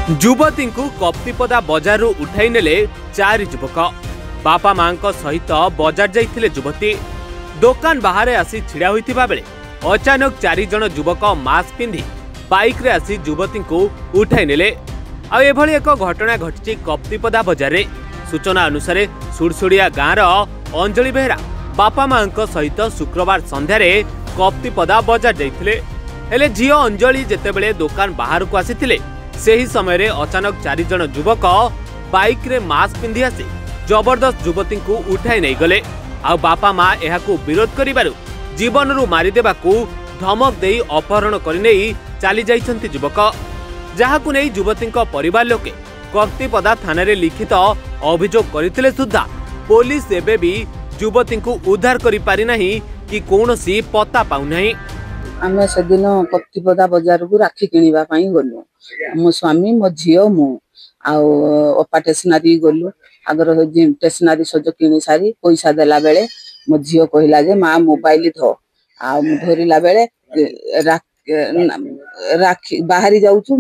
युवती को कप्तिपदा बजार उठाई नेले 4 युवक। बापा मां सहित बजार जाइथिले युवती। दुकान बाहर आसी छिड़ा होइथिबा बेले अचानक 4 जन युवक मास्क पिंधि बाइक रे आसी युवती को उठाई नेले। आ एभली एक घटना घटिछि कप्तिपदा बजार रे। सूचना अनुसार सुरसुड़िया गाँव अंजलि बेहरा बापा मां सहित शुक्रवार संध्यारे कप्तिपदा बजार जाइथिले। हेले झियो अंजलि जेतेबेले दुकान बाहर को आसीथिले सेही समय रे अचानक 4 जन युवक बाइक रे मास्क पिंधि आसी जबरदस्त युवती को उठाई नहीं गले। आ बापा मां एहाकू विरोध करिबारु जीवनरू मारी देबाकू धमक देई अपहरण करि नेई चली जाइछन्ति युवक। जहाकू नेई युवती परिवार लोके कप्तिपदा थाना रे लिखित अभियोग करथिले सुद्धा पुलिस एबे भी युवती को उद्धार करि पारि नाही कि कोनोसी पता पाउ नाही। आमे सेदिन कप्तिपदा बाजार को राखी किनिबा पई गलु। मो स्वामी मो झियो मु आउ अपा स्टेशनरी गलु। आगर स्टेशनरी सज किनि सारी पैसा देला बेले मो झियो कहिला जे मां मोबाइल धो आ धरिला बेले राखी बाहरी जाउछु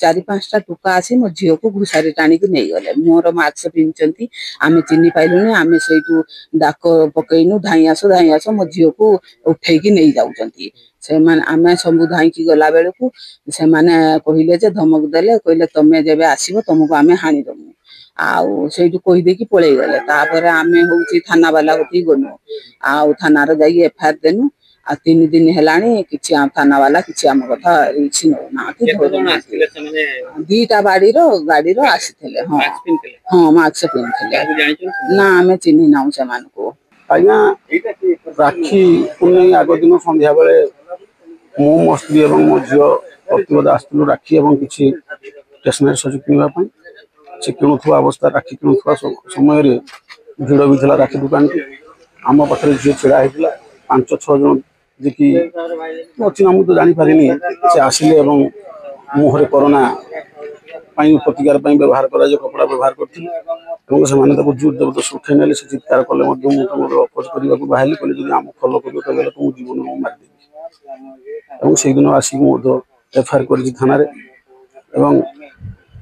4-5टा टुका आसी मो झियो को घुसारी टाणी के नै गले। मोर मास्क पिनचंती आमे चिन्नी पाइलुनी। आमे सेइटू डाक पकैनु धाई आसो मो झियो को उठै की नै जाउचंती। से माने आमे सबु धाई की गला बेले को से माने कहिले जे धमक देले कहिले तमे जेबे आसीबो तुमको आमे हानि दमु आउ सेइटू कहि दे की पळै गले। तापर आमे होउची थाना वाला होती गनु आउ थाना रे जाई एफआईआर देनु। आ 3 दिन हेलाणी किछि थाना वाला किछि हम कथा रिक्स न ना कि दीटा गाड़ी रो आसीथिले। हां मास्क पिनथिले ना आमे चिन्ही नाउ से मान को आइना राखी पुनै आगो दिन संध्या बेले मो मस्त्री एवं मो झियो कप्तिपदा आस्तु राखी एवं किछि स्टेशनरी सज किनिबा पई से किनुथुवा अवस्था राखी किनुथुवा समय रे भिड़ भी थला राखी दुकान के आम पाखरे झियो छिड़ा हेतिला 5-6 जन जे कि अछि हम तो जानि पारिनी से आसिले एवं मुहरे कोरोना पाई प्रतिकार पाई व्यवहार करा जो कपड़ा व्यवहार करथि एवं से माने तको जुट जबरदस्त उठै नेले से चित्कार करले मध्य मु तमरो अपोज करिबा को बाहली कले जदि हम फॉलो करियो त बेले तुम जीवन में मार देबी एवं से दिन आसी मो एफआईआर करछि थाना रे एवं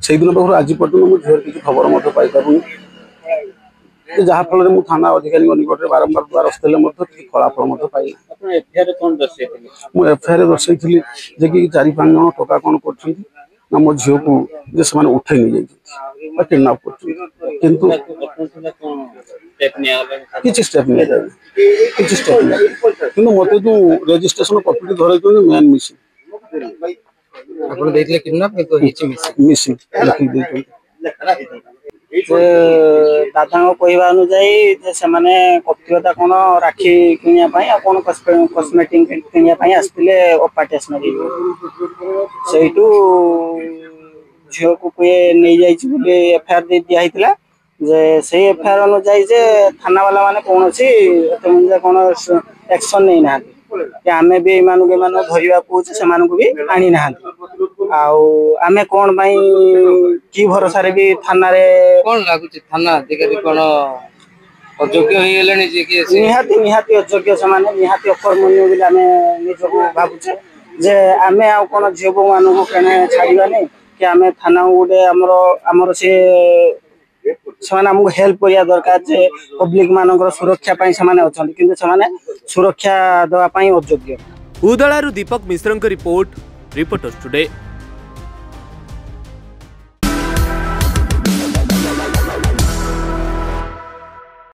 से दिन बखर आज पर्यंत मु झर किछि खबर मते पाइ पाबुनी जहा फल रे मु थाना अधिकारी निकट रे बारंबार द्वारस्थ ले मते कि फलाफल मते पाइ। अपन एफआईआर कोन दर्शैथिले? मु एफआईआर दर्शैथिली जे कि 4-5 जन टका कोन करछथि ना मो झियो को जे से माने उठै नै जाइछथि बा किडनैप करछथि किंतु किछि स्टेप नै किंतु मते जो रजिस्ट्रेशन कॉपी धरै तो मेन मिसिंग अपन देखले किडनैप तो हिच मिसिंग लिखि देतो दादा कहवा अनुजाई से माने कप्तिपदा कोन राखी किनिया पई आ कोन कॉस्मेटिक किनिया पई आस्तिले अपा स्टेशनरी सेइटू झियो को कोए नै जाई छि बोले एफआईआर दे दिया हितला जे से एफआईआर अनुजाई जे थाना वाला माने कोनोसी तमजे कोन एक्शन नै ना कि आमे भी मानु के मानु धरिबा पूछ से मानु को भी आनी ना आउ आमे कोन भाई की भरोसा रे भी थाना रे कोन लागु छि थाना अधिकारी कोन अयोग्य होई गेलेनी जे कि निहाती अयोग्य समान निहाती अकर्मण्य बिला आमे निजको भाबु छे जे आमे आ कोन जीवो मानु को केने छाड़ीबा नै कि आमे थाना उडे हमरो से समान हमको हेल्प करिया दरकार जे पब्लिक मानकर सुरक्षा पई समान अछन किंतु समान सुरक्षा दवा पई अयोग्य। उदलारु दीपक मिश्रंक रिपोर्ट रिपोर्टर्स टुडे।